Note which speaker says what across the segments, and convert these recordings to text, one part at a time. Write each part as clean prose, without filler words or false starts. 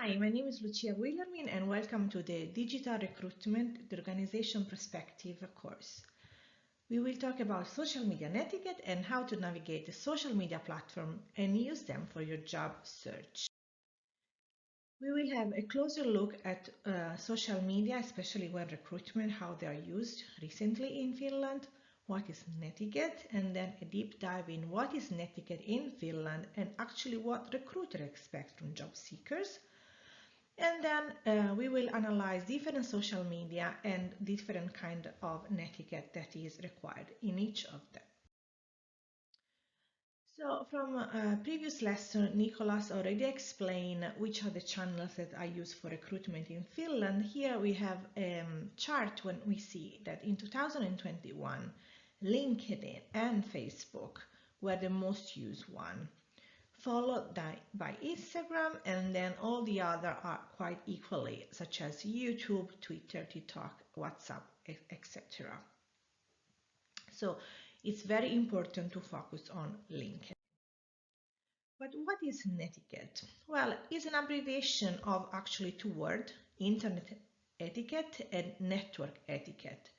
Speaker 1: Hi, my name is Lucia Willermin and welcome to the Digital Recruitment, the Organization Perspective course. We will talk about social media netiquette and how to navigate a social media platform and use them for your job search. We will have a closer look at social media, especially when recruitment, how they are used recently in Finland, what is netiquette, and then a deep dive in what is netiquette in Finland and actually what recruiters expect from job seekers. And then we will analyze different social media and different kind of netiquette that is required in each of them. So from a previous lesson, Nicholas already explained which are the channels that I use for recruitment in Finland. Here we have a chart when we see that in 2021, LinkedIn and Facebook were the most used one, followed by Instagram, and then all the other are quite equally, such as YouTube, Twitter, TikTok, WhatsApp, etc. So it's very important to focus on LinkedIn. But what is netiquette? Well, it's an abbreviation of actually two words, internet etiquette and network etiquette.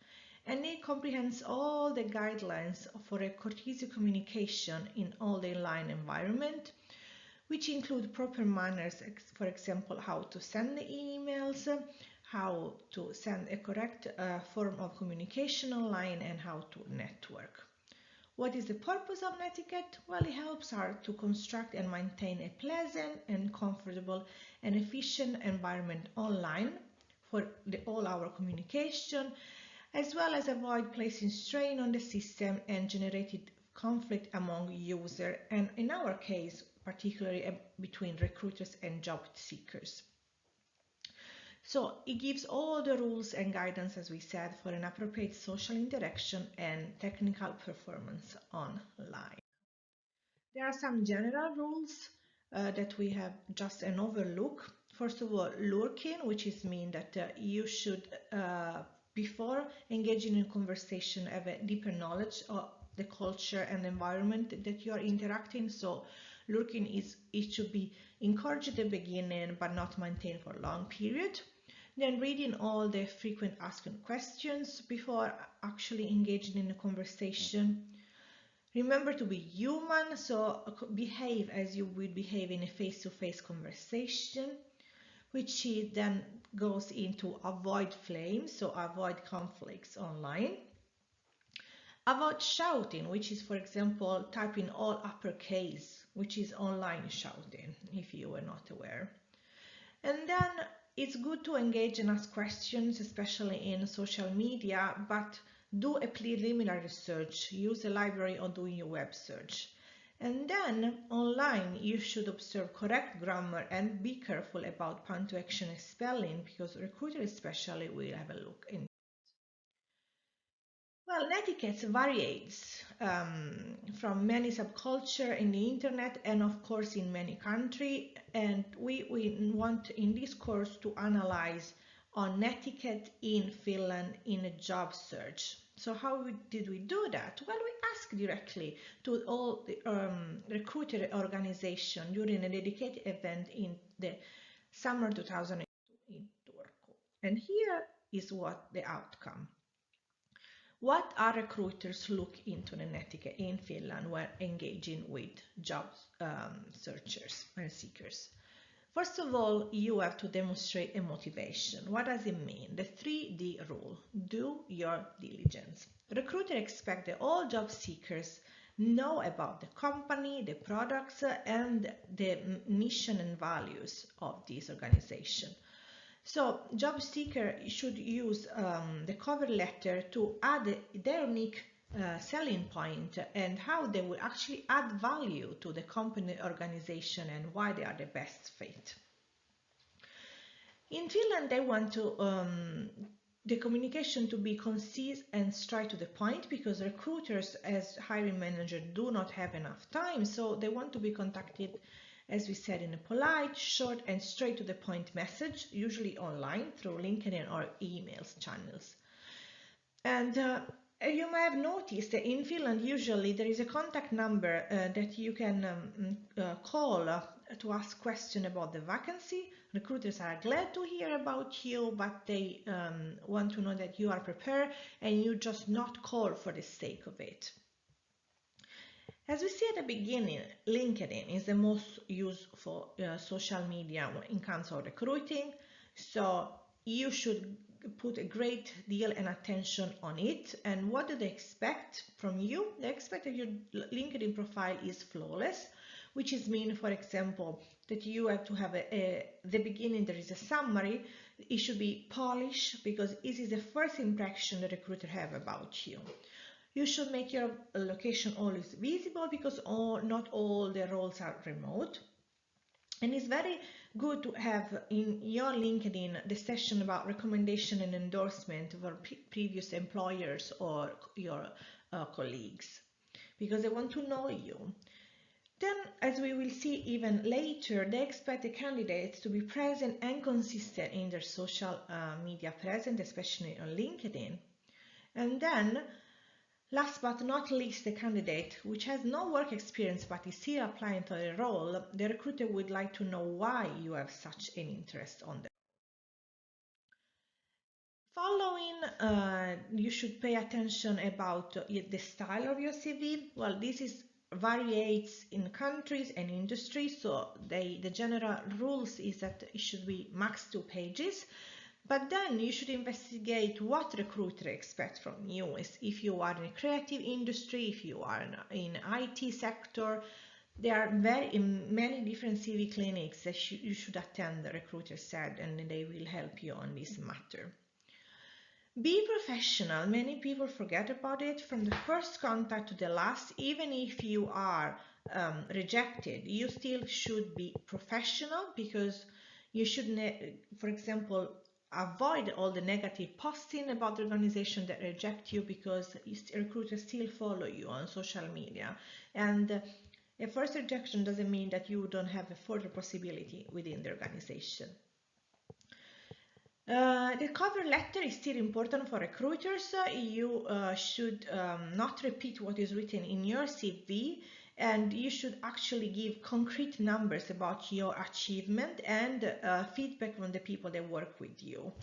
Speaker 1: And it comprehends all the guidelines for a courteous communication in all the online environment, which include proper manners, for example, how to send the emails, how to send a correct form of communication online, and how to network. What is the purpose of netiquette? Well, it helps us to construct and maintain a pleasant and comfortable and efficient environment online for all our communication, as well as avoid placing strain on the system and generated conflict among users, and in our case, particularly between recruiters and job seekers. So it gives all the rules and guidance, as we said, for an appropriate social interaction and technical performance online. There are some general rules that we have just an overlook. First of all, lurking, which is mean that you should, before engaging in conversation, have a deeper knowledge of the culture and environment that you are interacting. So lurking it should be encouraged at the beginning but not maintained for a long period. Then reading all the frequent asked questions before actually engaging in a conversation. Remember to be human, so behave as you would behave in a face-to-face conversation, which then goes into avoid flames, so avoid conflicts online. Avoid shouting, which is, for example, typing all uppercase, which is online shouting, if you were not aware. And then it's good to engage and ask questions, especially in social media, but do a preliminary research, use a library or doing your web search. And then online, you should observe correct grammar and be careful about punctuation and spelling, because recruiters especially will have a look in. Well, netiquette varies from many subcultures in the internet and of course in many countries, and we want in this course to analyze on netiquette in Finland in a job search. So how did we do that? Well, we asked directly to all the recruiter organization during a dedicated event in the summer 2002 in Turku. And here is what the outcome. What are recruiters look into the netiquette in Finland when engaging with job searchers and seekers? First of all, you have to demonstrate a motivation. What does it mean? The 3D rule. Do your diligence. Recruiters expect that all job seekers know about the company, the products, and the mission and values of this organization. So job seeker should use the cover letter to add their unique selling point and how they will actually add value to the company organization and why they are the best fit. In Finland, they want to the communication to be concise and straight to the point, because recruiters as hiring managers do not have enough time, so they want to be contacted, as we said, in a polite, short and straight to the point message, usually online through LinkedIn or emails channels. And you may have noticed that in Finland usually there is a contact number that you can call to ask questions about the vacancy. Recruiters are glad to hear about you, but they want to know that you are prepared and you just not call for the sake of it. As we see at the beginning, LinkedIn is the most used for social media when it comes to recruiting. So you should put a great deal and attention on it. And what do they expect from you? They expect that your LinkedIn profile is flawless, which is mean, for example, that you have to have the beginning, there is a summary. It should be polished because this is the first impression the recruiter have about you. You should make your location always visible because not all the roles are remote. And it's very good to have in your LinkedIn the section about recommendation and endorsement for previous employers or your colleagues, because they want to know you. Then, as we will see even later, they expect the candidates to be present and consistent in their social media presence, especially on LinkedIn. And then, last but not least, the candidate which has no work experience but is still applying to the role, the recruiter would like to know why you have such an interest on the following. You should pay attention about the style of your CV. Well, this is varies in countries and industries, so the general rules is that it should be max 2 pages. But then you should investigate what recruiter expects from you. If you are in a creative industry, if you are in IT sector, there are many different CV clinics that you should attend, the recruiter said, and they will help you on this matter. Be professional. Many people forget about it. From the first contact to the last, even if you are rejected, you still should be professional, because you should, for example, avoid all the negative posting about the organization that reject you, because recruiters still follow you on social media. And a first rejection doesn't mean that you don't have a further possibility within the organization. The cover letter is still important for recruiters. You should not repeat what is written in your CV, and you should actually give concrete numbers about your achievement and feedback from the people that work with you.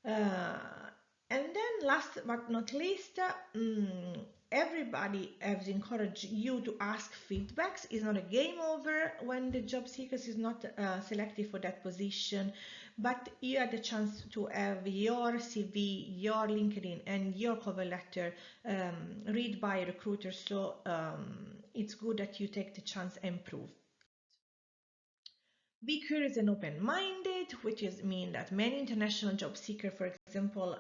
Speaker 1: And then last but not least, everybody has encouraged you to ask feedbacks. It's not a game over when the job seekers is not selected for that position, but you have the chance to have your CV, your LinkedIn, and your cover letter read by recruiters. So it's good that you take the chance and improve. Be curious and open-minded, which is mean that many international job seekers, for example,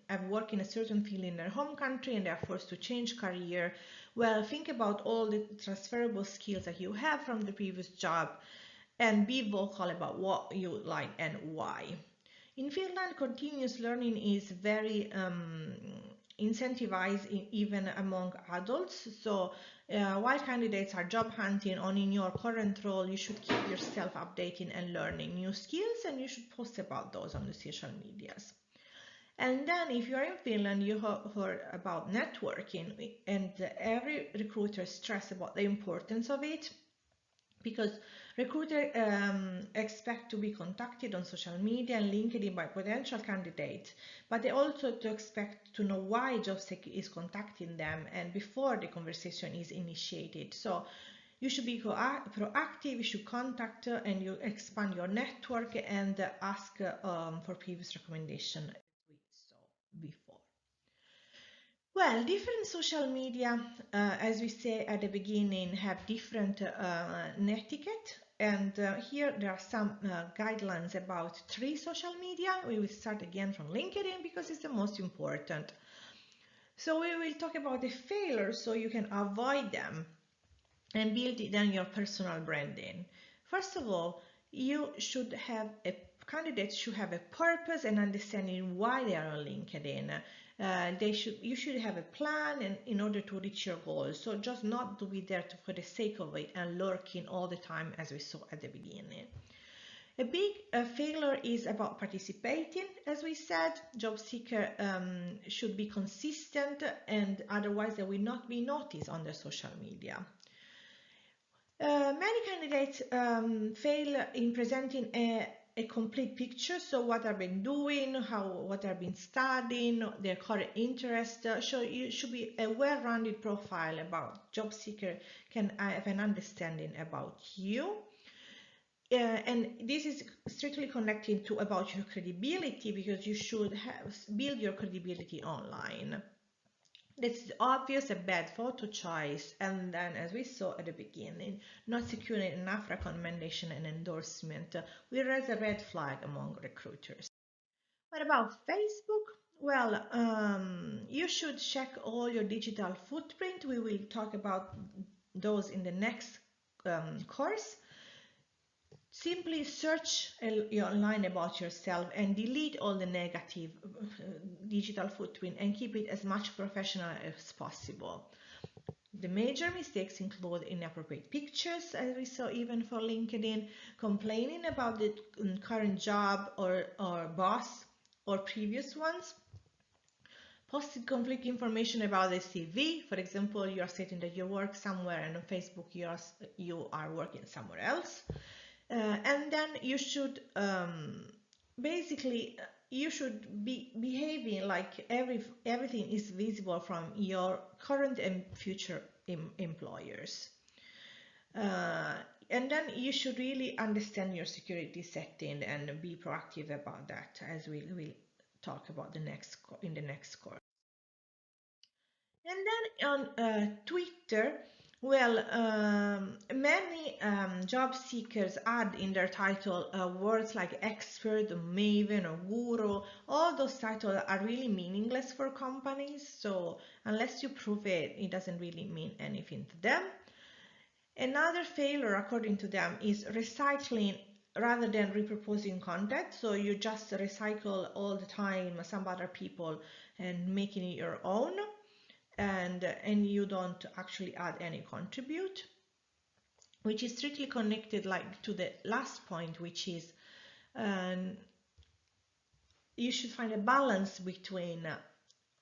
Speaker 1: have worked in a certain field in their home country and they are forced to change career. Well, think about all the transferable skills that you have from the previous job and be vocal about what you like and why. In Finland, continuous learning is very incentivized even among adults. So while candidates are job hunting on in your current role, you should keep yourself updating and learning new skills, and you should post about those on the social medias. And then if you're in Finland, you have heard about networking, and every recruiter stress about the importance of it, because recruiters expect to be contacted on social media and LinkedIn by potential candidates, but they also expect to know why JobSec is contacting them and before the conversation is initiated. So you should be proactive, you should contact and you expand your network and ask for previous recommendation before. Well, different social media, as we say at the beginning, have different netiquette, and here there are some guidelines about 3 social media. We will start again from LinkedIn because it's the most important. So we will talk about the failures so you can avoid them and build then your personal branding. First of all, candidates should have a purpose and understanding why they are on LinkedIn. You should have a plan in order to reach your goals. So just not to be there for the sake of it and lurking all the time, as we saw at the beginning. A big failure is about participating. As we said, job seeker should be consistent, and otherwise they will not be noticed on their social media. Many candidates fail in presenting a complete picture, so what have been doing, what have been studying, their current interest. So you should be a well-rounded profile about job seeker can have an understanding about you. And this is strictly connected to about your credibility, because you should build your credibility online. It's obvious a bad photo choice, and then, as we saw at the beginning, not securing enough recommendation and endorsement will raise a red flag among recruiters. What about Facebook? Well, you should check all your digital footprint. We will talk about those in the next course. Simply search online about yourself and delete all the negative digital footprint and keep it as much professional as possible. The major mistakes include inappropriate pictures, as we saw even for LinkedIn, complaining about the current job or boss or previous ones, posting conflicting information about the CV. For example, you are stating that you work somewhere and on Facebook you are working somewhere else. And then you should basically you should be behaving like everything is visible from your current and future employers. And then you should really understand your security setting and be proactive about that, as we will talk about in the next course. And then on Twitter, well, many job seekers add in their title words like expert, maven, or guru. All those titles are really meaningless for companies, so unless you prove it, it doesn't really mean anything to them. Another failure, according to them, is recycling rather than repurposing content. So you just recycle all the time some other people and making it your own. And you don't actually add any contribute, which is strictly connected like to the last point, which is you should find a balance between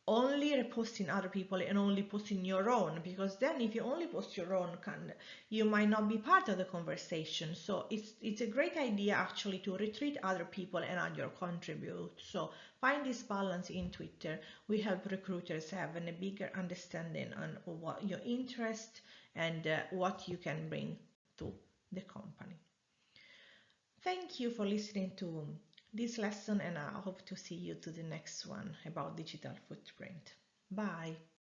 Speaker 1: only reposting other people and only posting your own, because then if you only post your own, you might not be part of the conversation. So it's a great idea actually to retweet other people and add your contribute. So find this balance in Twitter. We help recruiters have a bigger understanding on what your interest and what you can bring to the company. Thank you for listening to this lesson, and I hope to see you to the next one about digital footprint. Bye.